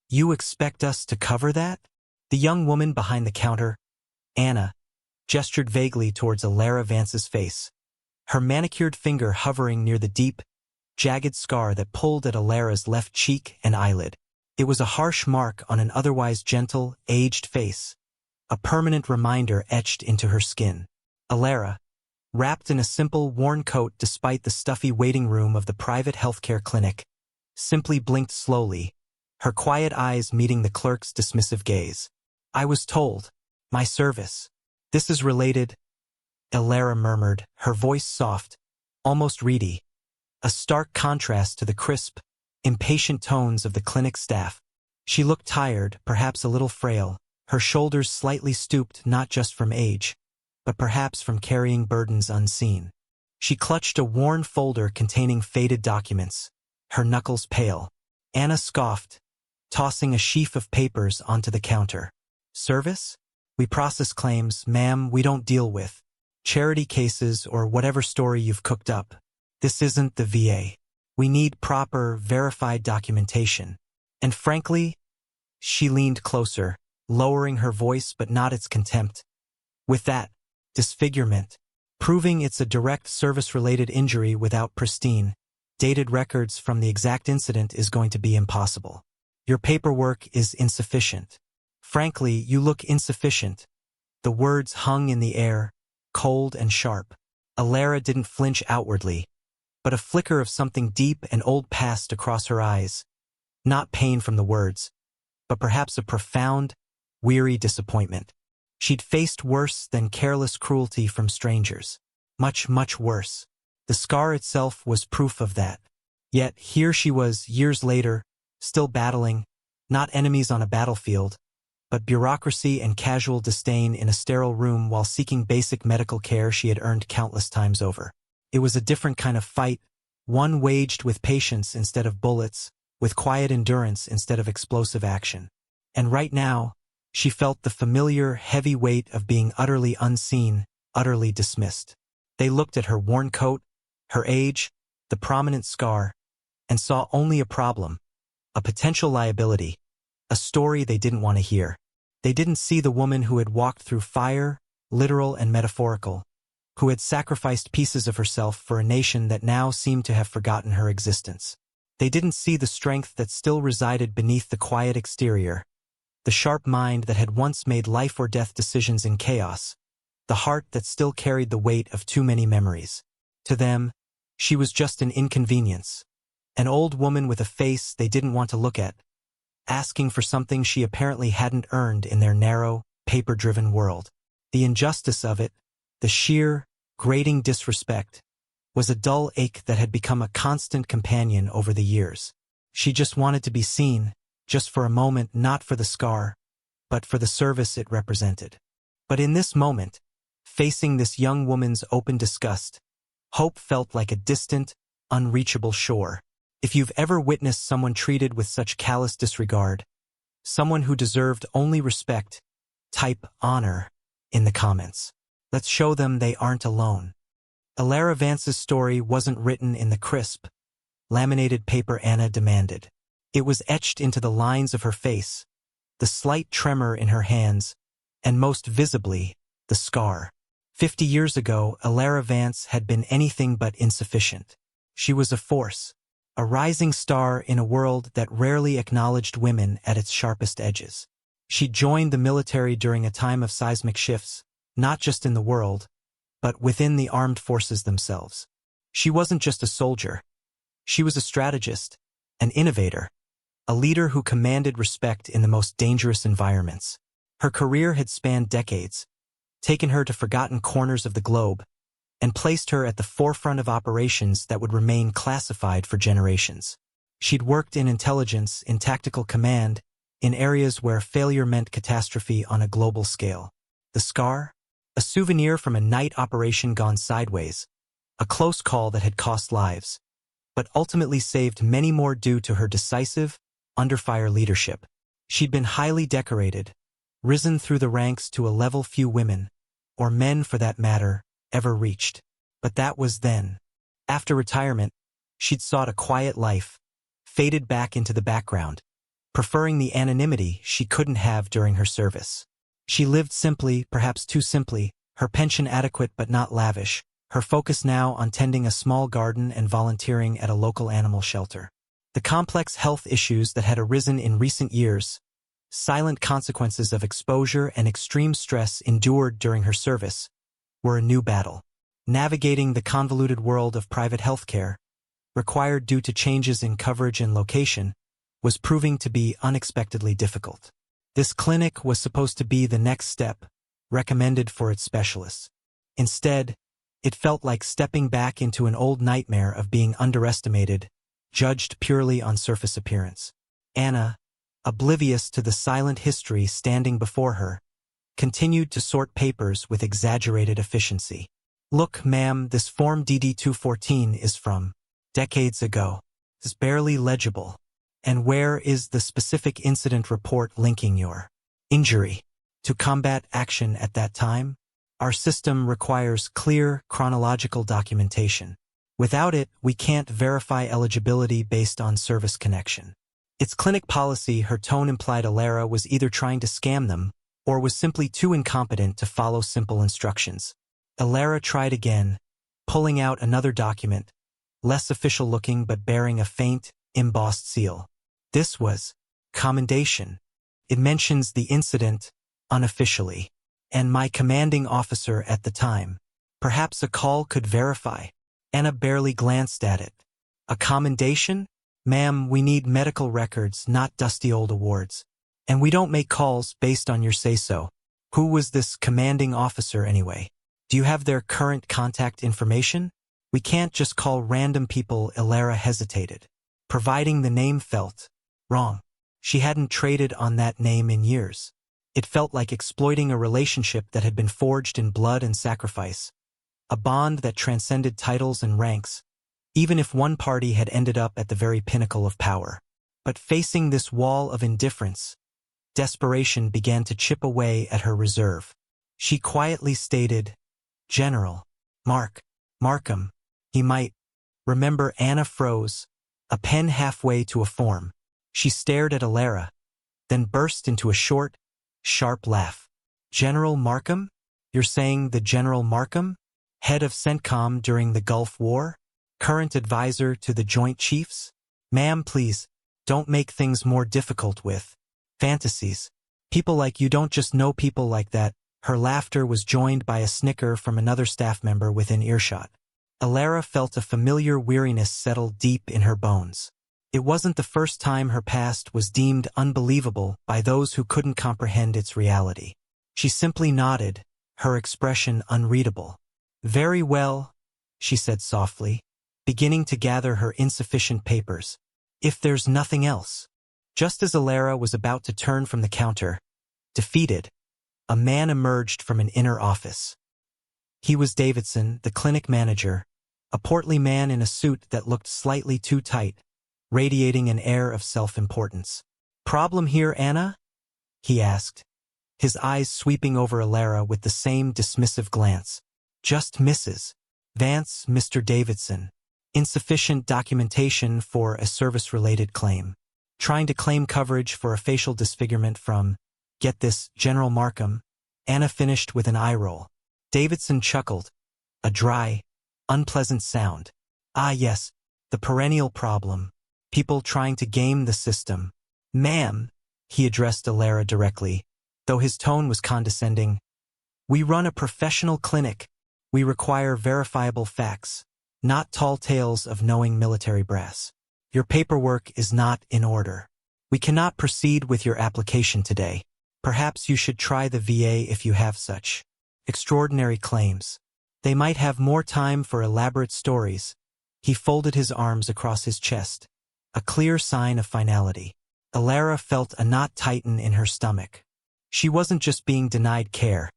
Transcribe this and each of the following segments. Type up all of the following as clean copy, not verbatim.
You expect us to cover that? The young woman behind the counter, Anna, gestured vaguely towards Alara Vance's face, her manicured finger hovering near the deep, jagged scar that pulled at Alara's left cheek and eyelid. It was a harsh mark on an otherwise gentle, aged face, a permanent reminder etched into her skin. Alara, wrapped in a simple, worn coat despite the stuffy waiting room of the private healthcare clinic, simply blinked slowly, her quiet eyes meeting the clerk's dismissive gaze. I was told. My service. This is related, Alara murmured, her voice soft, almost reedy, a stark contrast to the crisp, impatient tones of the clinic staff. She looked tired, perhaps a little frail, her shoulders slightly stooped not just from age, but perhaps from carrying burdens unseen. She clutched a worn folder containing faded documents, her knuckles pale. Anna scoffed, tossing a sheaf of papers onto the counter. Service? We process claims, ma'am, we don't deal with charity cases or whatever story you've cooked up. This isn't the VA. We need proper, verified documentation. And frankly, she leaned closer, lowering her voice but not its contempt. With that, disfigurement, proving it's a direct service-related injury without pristine, dated records from the exact incident is going to be impossible. Your paperwork is insufficient. Frankly, you look insufficient. The words hung in the air, cold and sharp. Alara didn't flinch outwardly, but a flicker of something deep and old passed across her eyes. Not pain from the words, but perhaps a profound, weary disappointment. She'd faced worse than careless cruelty from strangers. Much, much worse. The scar itself was proof of that. Yet here she was, years later, still battling, not enemies on a battlefield, but bureaucracy and casual disdain in a sterile room while seeking basic medical care she had earned countless times over. It was a different kind of fight, one waged with patience instead of bullets, with quiet endurance instead of explosive action. And right now, she felt the familiar, heavy weight of being utterly unseen, utterly dismissed. They looked at her worn coat, her age, the prominent scar, and saw only a problem, a potential liability, a story they didn't want to hear. They didn't see the woman who had walked through fire, literal and metaphorical, who had sacrificed pieces of herself for a nation that now seemed to have forgotten her existence. They didn't see the strength that still resided beneath the quiet exterior, the sharp mind that had once made life or death decisions in chaos, the heart that still carried the weight of too many memories. To them, she was just an inconvenience, an old woman with a face they didn't want to look at, asking for something she apparently hadn't earned in their narrow, paper-driven world. The injustice of it, the sheer, grating disrespect, was a dull ache that had become a constant companion over the years. She just wanted to be seen, just for a moment, not for the scar, but for the service it represented. But in this moment, facing this young woman's open disgust, hope felt like a distant, unreachable shore. If you've ever witnessed someone treated with such callous disregard, someone who deserved only respect, type honor in the comments. Let's show them they aren't alone. Alara Vance's story wasn't written in the crisp, laminated paper Anna demanded. It was etched into the lines of her face, the slight tremor in her hands, and most visibly, the scar. 50 years ago, Alara Vance had been anything but insufficient. She was a force, a rising star in a world that rarely acknowledged women at its sharpest edges. She joined the military during a time of seismic shifts, not just in the world, but within the armed forces themselves. She wasn't just a soldier. She was a strategist, an innovator, a leader who commanded respect in the most dangerous environments. Her career had spanned decades, taken her to forgotten corners of the globe, and placed her at the forefront of operations that would remain classified for generations. She'd worked in intelligence, in tactical command, in areas where failure meant catastrophe on a global scale. The scar? A souvenir from a night operation gone sideways, a close call that had cost lives, but ultimately saved many more due to her decisive, under-fire leadership. She'd been highly decorated, risen through the ranks to a level few women, or men for that matter, ever reached. But that was then. After retirement, she'd sought a quiet life, faded back into the background, preferring the anonymity she couldn't have during her service. She lived simply, perhaps too simply, her pension adequate but not lavish, her focus now on tending a small garden and volunteering at a local animal shelter. The complex health issues that had arisen in recent years, silent consequences of exposure and extreme stress endured during her service, were a new battle. Navigating the convoluted world of private healthcare, required due to changes in coverage and location, was proving to be unexpectedly difficult. This clinic was supposed to be the next step, recommended for its specialists. Instead, it felt like stepping back into an old nightmare of being underestimated, judged purely on surface appearance. Anna, oblivious to the silent history standing before her, continued to sort papers with exaggerated efficiency. "Look, ma'am, this form DD-214 is from decades ago. It's barely legible. And where is the specific incident report linking your injury to combat action at that time? Our system requires clear, chronological documentation. Without it, we can't verify eligibility based on service connection." Its clinic policy, her tone implied Alara was either trying to scam them or was simply too incompetent to follow simple instructions. Alara tried again, pulling out another document, less official looking but bearing a faint, embossed seal. This was commendation. It mentions the incident, unofficially, and my commanding officer at the time. Perhaps a call could verify. Anna barely glanced at it. A commendation? Ma'am, we need medical records, not dusty old awards. And we don't make calls based on your say-so. Who was this commanding officer anyway? Do you have their current contact information? We can't just call random people. Alara hesitated. Providing the name felt wrong. She hadn't traded on that name in years. It felt like exploiting a relationship that had been forged in blood and sacrifice. A bond that transcended titles and ranks, even if one party had ended up at the very pinnacle of power. But facing this wall of indifference, desperation began to chip away at her reserve. She quietly stated, "General Markham." He might remember. Anna froze, a pen halfway to a form. She stared at Alara, then burst into a short, sharp laugh. "General Markham? You're saying the General Markham? Head of CENTCOM during the Gulf War? Current advisor to the Joint Chiefs? Ma'am, please, don't make things more difficult with fantasies. People like you don't just know people like that." Her laughter was joined by a snicker from another staff member within earshot. Alara felt a familiar weariness settle deep in her bones. It wasn't the first time her past was deemed unbelievable by those who couldn't comprehend its reality. She simply nodded, her expression unreadable. "Very well," she said softly, beginning to gather her insufficient papers. "If there's nothing else." Just as Alara was about to turn from the counter, defeated, a man emerged from an inner office. He was Davidson, the clinic manager, a portly man in a suit that looked slightly too tight, radiating an air of self-importance. "Problem here, Anna?" he asked, his eyes sweeping over Alara with the same dismissive glance. "Just Mrs. Vance, Mr. Davidson. Insufficient documentation for a service-related claim. Trying to claim coverage for a facial disfigurement from, get this, General Markham." Anna finished with an eye roll. Davidson chuckled, a dry, unpleasant sound. "Ah yes, the perennial problem. People trying to game the system." "Ma'am," he addressed Alara directly, though his tone was condescending. "We run a professional clinic. We require verifiable facts, not tall tales of knowing military brass. Your paperwork is not in order. We cannot proceed with your application today. Perhaps you should try the VA if you have such extraordinary claims. They might have more time for elaborate stories." He folded his arms across his chest, a clear sign of finality. Alara felt a knot tighten in her stomach. She wasn't just being denied care.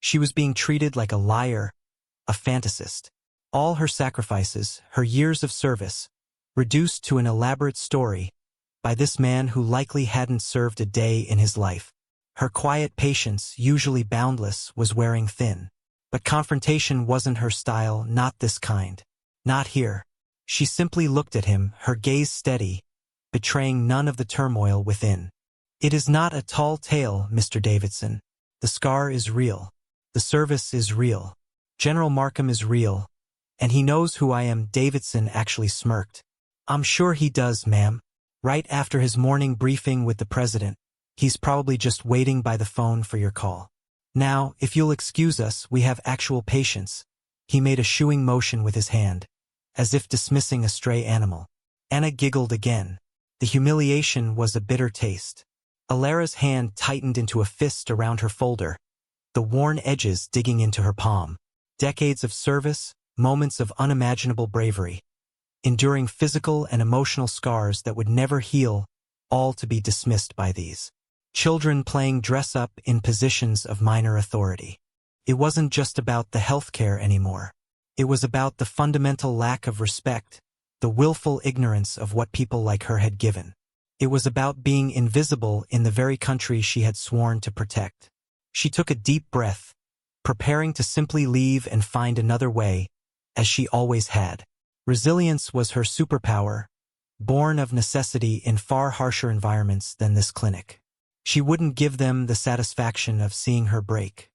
She was being treated like a liar, a fantasist. All her sacrifices, her years of service, reduced to an elaborate story by this man who likely hadn't served a day in his life. Her quiet patience, usually boundless, was wearing thin. But confrontation wasn't her style, not this kind. Not here. She simply looked at him, her gaze steady, betraying none of the turmoil within. It is not a tall tale, Mr. Davidson. The scar is real. The service is real. General Markham is real. And he knows who I am. Davidson actually smirked. I'm sure he does, ma'am. Right after his morning briefing with the president, he's probably just waiting by the phone for your call. Now, if you'll excuse us, we have actual patients. He made a shooing motion with his hand, as if dismissing a stray animal. Anna giggled again. The humiliation was a bitter taste. Alara's hand tightened into a fist around her folder, the worn edges digging into her palm. Decades of service, moments of unimaginable bravery, enduring physical and emotional scars that would never heal, all to be dismissed by these children playing dress-up in positions of minor authority. It wasn't just about the healthcare anymore. It was about the fundamental lack of respect, the willful ignorance of what people like her had given. It was about being invisible in the very country she had sworn to protect. She took a deep breath, preparing to simply leave and find another way, as she always had. Resilience was her superpower, born of necessity in far harsher environments than this clinic. She wouldn't give them the satisfaction of seeing her break.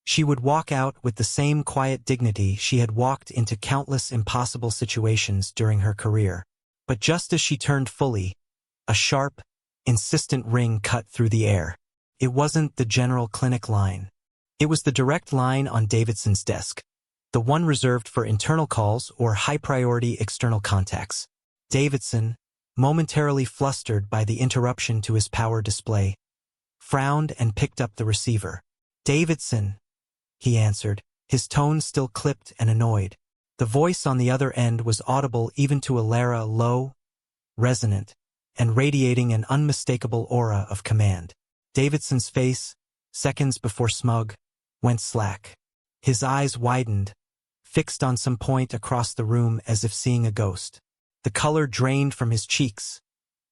She would walk out with the same quiet dignity she had walked into countless impossible situations during her career. But just as she turned fully, a sharp, insistent ring cut through the air. It wasn't the general clinic line. It was the direct line on Davidson's desk, the one reserved for internal calls or high-priority external contacts. Davidson, momentarily flustered by the interruption to his power display, frowned and picked up the receiver. "Davidson," he answered, his tone still clipped and annoyed. The voice on the other end was audible even to Alara, low, resonant, and radiating an unmistakable aura of command. Davidson's face, seconds before smug, went slack. His eyes widened, fixed on some point across the room as if seeing a ghost. The color drained from his cheeks,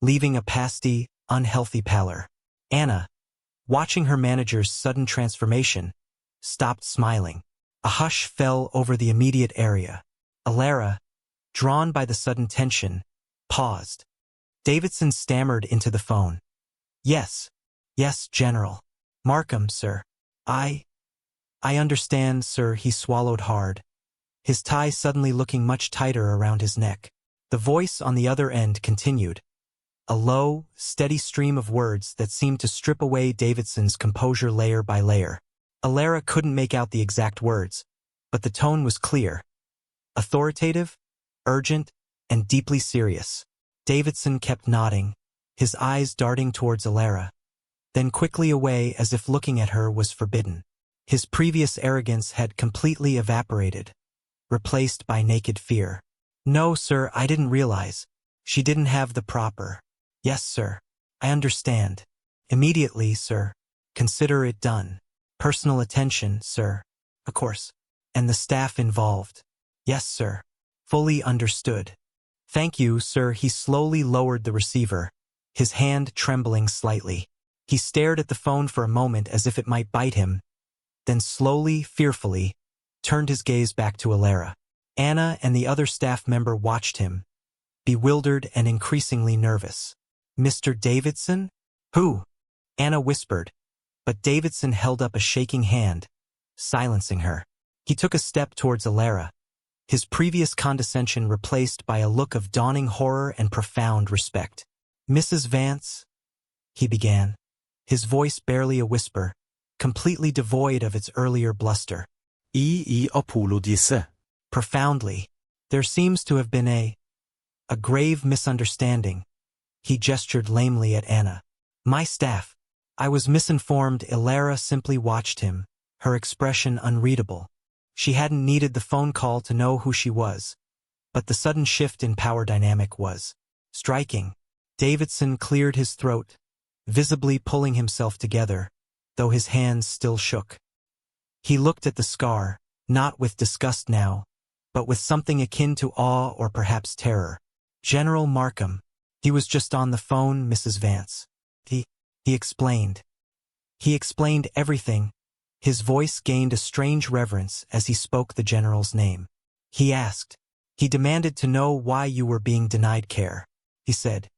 leaving a pasty, unhealthy pallor. Anna, watching her manager's sudden transformation, stopped smiling. A hush fell over the immediate area. Alara, drawn by the sudden tension, paused. Davidson stammered into the phone. Yes, General. Markham, sir. I understand, sir." He swallowed hard, his tie suddenly looking much tighter around his neck. The voice on the other end continued, a low, steady stream of words that seemed to strip away Davidson's composure layer by layer. Alara couldn't make out the exact words, but the tone was clear, authoritative, urgent, and deeply serious. Davidson kept nodding, his eyes darting towards Alara, then quickly away as if looking at her was forbidden. His previous arrogance had completely evaporated, replaced by naked fear. "No, sir, I didn't realize. She didn't have the proper—" "Yes, sir. I understand. Immediately, sir. Consider it done. Personal attention, sir. Of course. And the staff involved." "Yes, sir. Fully understood." "Thank you, sir." He slowly lowered the receiver, his hand trembling slightly. He stared at the phone for a moment as if it might bite him, then slowly, fearfully, turned his gaze back to Alara. Anna and the other staff member watched him, bewildered and increasingly nervous. "Mr. Davidson?" "Who?" Anna whispered, but Davidson held up a shaking hand, silencing her. He took a step towards Alara, his previous condescension replaced by a look of dawning horror and profound respect. "Mrs. Vance," he began, his voice barely a whisper, completely devoid of its earlier bluster. I apologize. Profoundly. "There seems to have been a grave misunderstanding." He gestured lamely at Anna. "My staff. I was misinformed." Alara simply watched him, her expression unreadable. She hadn't needed the phone call to know who she was, but the sudden shift in power dynamic was striking. Davidson cleared his throat, visibly pulling himself together, though his hands still shook. He looked at the scar, not with disgust now, but with something akin to awe or perhaps terror. "General Markham. He was just on the phone, Mrs. Vance. He explained. He explained everything." His voice gained a strange reverence as he spoke the general's name. "He asked. He demanded to know why you were being denied care," he said.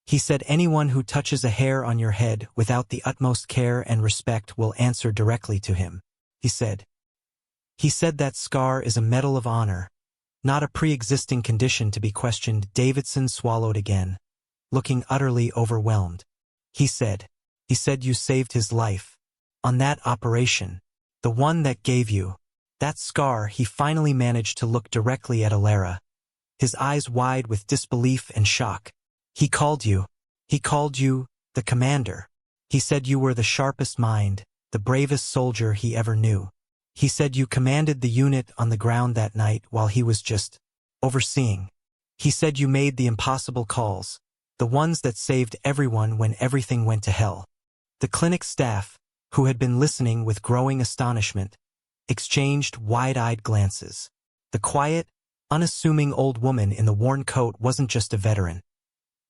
He said anyone who touches a hair on your head without the utmost care and respect will answer directly to him. He said that scar is a medal of honor, not a pre-existing condition to be questioned. Davidson swallowed again, looking utterly overwhelmed. He said you saved his life. On that operation, the one that gave you that scar. He finally managed to look directly at Alara, his eyes wide with disbelief and shock. He called you the commander. He said you were the sharpest mind, the bravest soldier he ever knew. He said you commanded the unit on the ground that night while he was just overseeing. He said you made the impossible calls, the ones that saved everyone when everything went to hell. The clinic staff, who had been listening with growing astonishment, exchanged wide-eyed glances. The quiet, unassuming old woman in the worn coat wasn't just a veteran.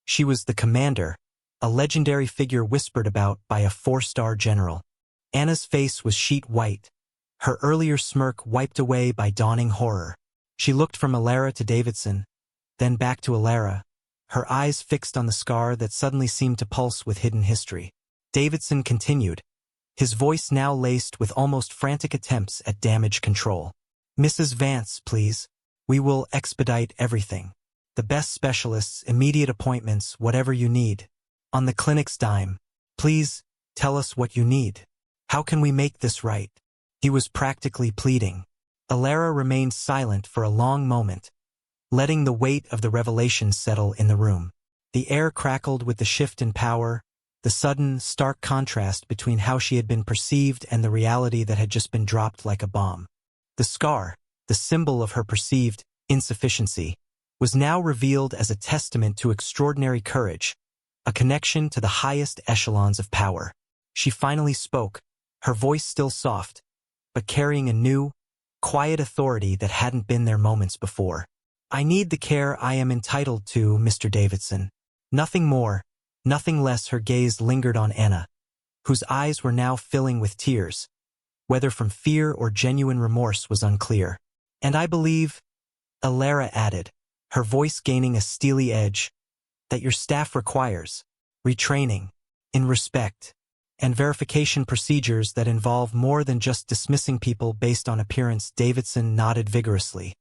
She was the commander, a legendary figure whispered about by a 4-star general. Anna's face was sheet white, her earlier smirk wiped away by dawning horror. She looked from Alara to Davidson, then back to Alara, her eyes fixed on the scar that suddenly seemed to pulse with hidden history. Davidson continued, his voice now laced with almost frantic attempts at damage control. Mrs. Vance, please. We will expedite everything. The best specialists, immediate appointments, whatever you need. On the clinic's dime. Please, tell us what you need. How can we make this right? He was practically pleading. Alara remained silent for a long moment, letting the weight of the revelation settle in the room. The air crackled with the shift in power, the sudden, stark contrast between how she had been perceived and the reality that had just been dropped like a bomb. The scar, the symbol of her perceived insufficiency, was now revealed as a testament to extraordinary courage, a connection to the highest echelons of power. She finally spoke, her voice still soft, but carrying a new, quiet authority that hadn't been there moments before. I need the care I am entitled to, Mr. Davidson. Nothing more, nothing less. Her gaze lingered on Anna, whose eyes were now filling with tears. Whether from fear or genuine remorse was unclear. And I believe, Alara added, her voice gaining a steely edge, that your staff requires retraining in respect and verification procedures that involve more than just dismissing people based on appearance. Davidson nodded vigorously,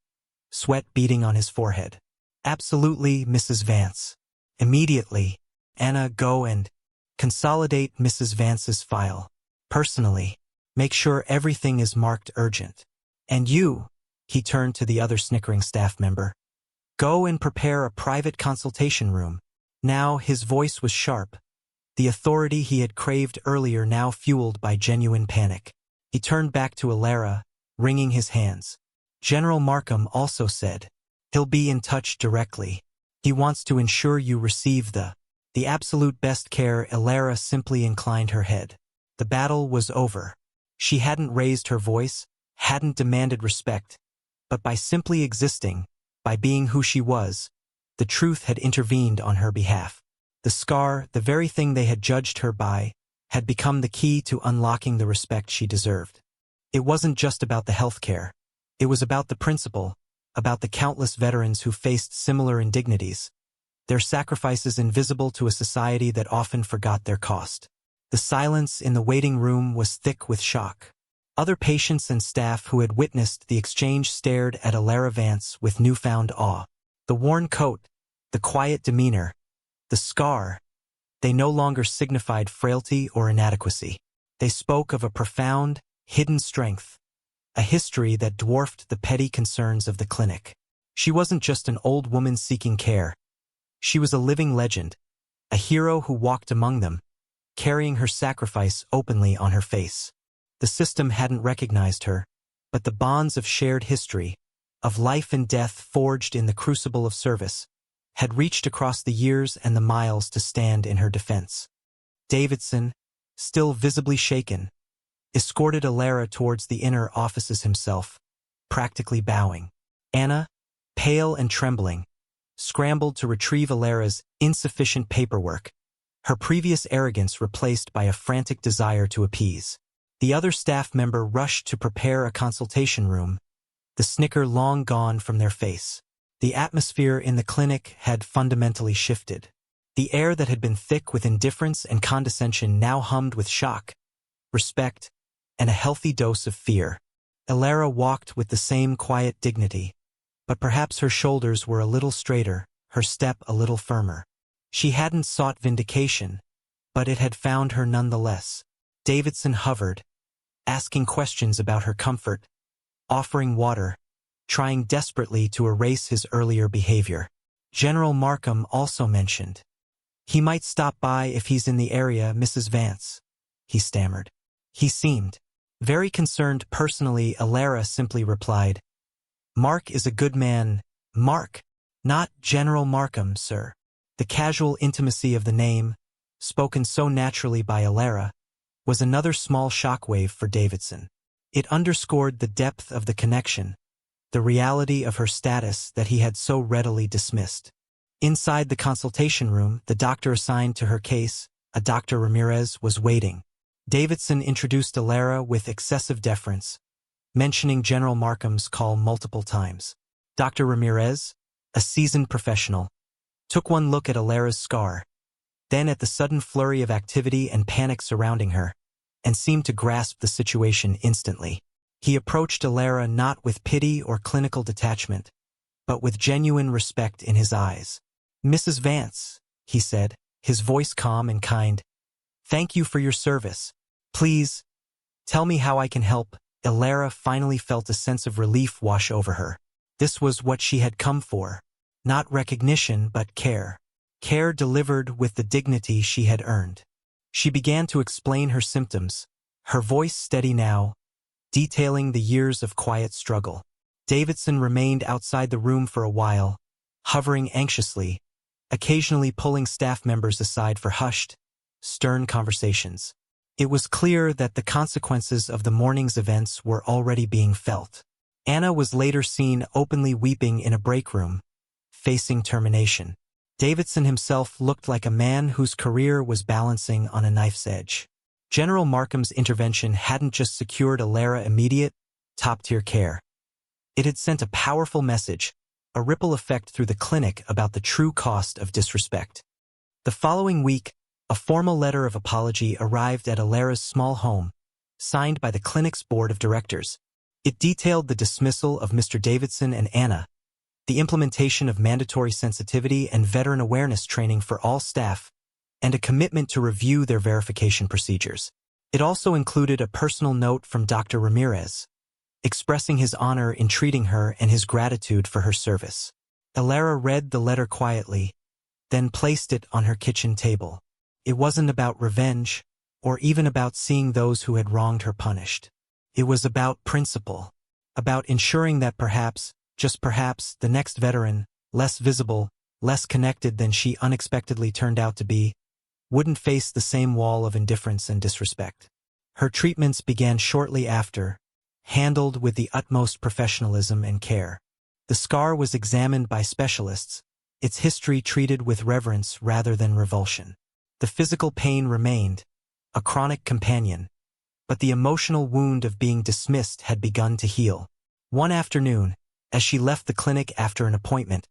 sweat beading on his forehead. Absolutely, Mrs. Vance. Immediately. Anna, go and consolidate Mrs. Vance's file. Personally, make sure everything is marked urgent. And you, he turned to the other snickering staff member, go and prepare a private consultation room. Now his voice was sharp, the authority he had craved earlier now fueled by genuine panic. He turned back to Alara, wringing his hands. General Markham also said, he'll be in touch directly. He wants to ensure you receive the absolute best care. Alara simply inclined her head. The battle was over. She hadn't raised her voice, hadn't demanded respect, but by simply existing, by being who she was, the truth had intervened on her behalf. The scar, the very thing they had judged her by, had become the key to unlocking the respect she deserved. It wasn't just about the healthcare. It was about the principle, about the countless veterans who faced similar indignities, their sacrifices invisible to a society that often forgot their cost. The silence in the waiting room was thick with shock. Other patients and staff who had witnessed the exchange stared at Alara Vance with newfound awe. The worn coat, the quiet demeanor, the scar, they no longer signified frailty or inadequacy. They spoke of a profound, hidden strength, a history that dwarfed the petty concerns of the clinic. She wasn't just an old woman seeking care. She was a living legend, a hero who walked among them, carrying her sacrifice openly on her face. The system hadn't recognized her, but the bonds of shared history, of life and death forged in the crucible of service, had reached across the years and the miles to stand in her defense. Davidson, still visibly shaken, escorted Alara towards the inner offices himself, practically bowing. Anna, pale and trembling, scrambled to retrieve Alara's insufficient paperwork, her previous arrogance replaced by a frantic desire to appease. The other staff member rushed to prepare a consultation room, the snicker long gone from their face. The atmosphere in the clinic had fundamentally shifted. The air that had been thick with indifference and condescension now hummed with shock, respect, and a healthy dose of fear. Illyra walked with the same quiet dignity, but perhaps her shoulders were a little straighter, her step a little firmer. She hadn't sought vindication, but it had found her nonetheless. Davidson hovered, asking questions about her comfort, offering water, trying desperately to erase his earlier behavior. General Markham also mentioned, "He might stop by if he's in the area, Mrs. Vance," he stammered. He seemed very concerned personally. Illyra simply replied, "Mark is a good man, Mark, not General Markham, sir." The casual intimacy of the name, spoken so naturally by Illyra, was another small shockwave for Davidson. It underscored the depth of the connection, the reality of her status that he had so readily dismissed. Inside the consultation room, the doctor assigned to her case, a Dr. Ramirez, was waiting. Davidson introduced Illyra with excessive deference, mentioning General Markham's call multiple times. Dr. Ramirez, a seasoned professional, took one look at Illyra's scar, then at the sudden flurry of activity and panic surrounding her, and seemed to grasp the situation instantly. He approached Illyra not with pity or clinical detachment, but with genuine respect in his eyes. "Mrs. Vance," he said, his voice calm and kind, "thank you for your service. Please, tell me how I can help." Illyra finally felt a sense of relief wash over her. This was what she had come for. Not recognition, but care. Care delivered with the dignity she had earned. She began to explain her symptoms, her voice steady now, detailing the years of quiet struggle. Davidson remained outside the room for a while, hovering anxiously, occasionally pulling staff members aside for hushed, stern conversations. It was clear that the consequences of the morning's events were already being felt. Anna was later seen openly weeping in a break room, facing termination. Davidson himself looked like a man whose career was balancing on a knife's edge. General Markham's intervention hadn't just secured Illyra immediate, top-tier care. It had sent a powerful message, a ripple effect through the clinic about the true cost of disrespect. The following week, a formal letter of apology arrived at Illyra's small home, signed by the clinic's board of directors. It detailed the dismissal of Mr. Davidson and Anna, the implementation of mandatory sensitivity and veteran awareness training for all staff, and a commitment to review their verification procedures. It also included a personal note from Dr. Ramirez, expressing his honor in treating her and his gratitude for her service. Illyra read the letter quietly, then placed it on her kitchen table. It wasn't about revenge, or even about seeing those who had wronged her punished. It was about principle, about ensuring that perhaps, just perhaps, the next veteran, less visible, less connected than she unexpectedly turned out to be, wouldn't face the same wall of indifference and disrespect. Her treatments began shortly after, handled with the utmost professionalism and care. The scar was examined by specialists, its history treated with reverence rather than revulsion. The physical pain remained, a chronic companion, but the emotional wound of being dismissed had begun to heal. One afternoon, as she left the clinic after an appointment,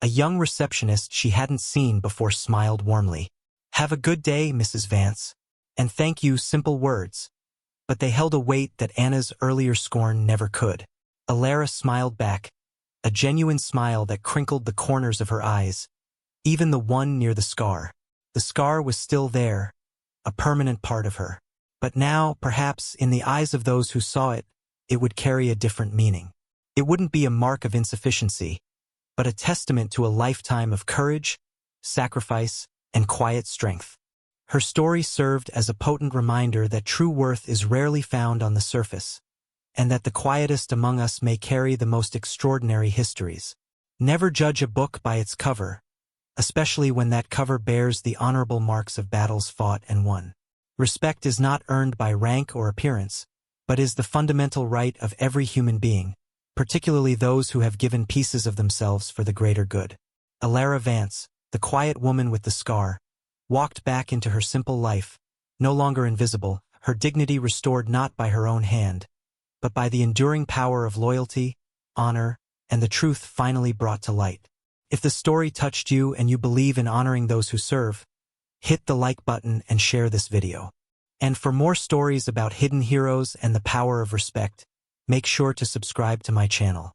a young receptionist she hadn't seen before smiled warmly. "Have a good day, Mrs. Vance, and thank you." Simple words, but they held a weight that Anna's earlier scorn never could. Illyra smiled back, a genuine smile that crinkled the corners of her eyes, even the one near the scar. The scar was still there, a permanent part of her. But now, perhaps, in the eyes of those who saw it, it would carry a different meaning. It wouldn't be a mark of insufficiency, but a testament to a lifetime of courage, sacrifice, and quiet strength. Her story served as a potent reminder that true worth is rarely found on the surface, and that the quietest among us may carry the most extraordinary histories. Never judge a book by its cover, especially when that cover bears the honorable marks of battles fought and won. Respect is not earned by rank or appearance, but is the fundamental right of every human being, particularly those who have given pieces of themselves for the greater good. Illyra Vance, the quiet woman with the scar, walked back into her simple life, no longer invisible, her dignity restored not by her own hand, but by the enduring power of loyalty, honor, and the truth finally brought to light. If the story touched you and you believe in honoring those who serve, hit the like button and share this video. And for more stories about hidden heroes and the power of respect, make sure to subscribe to my channel.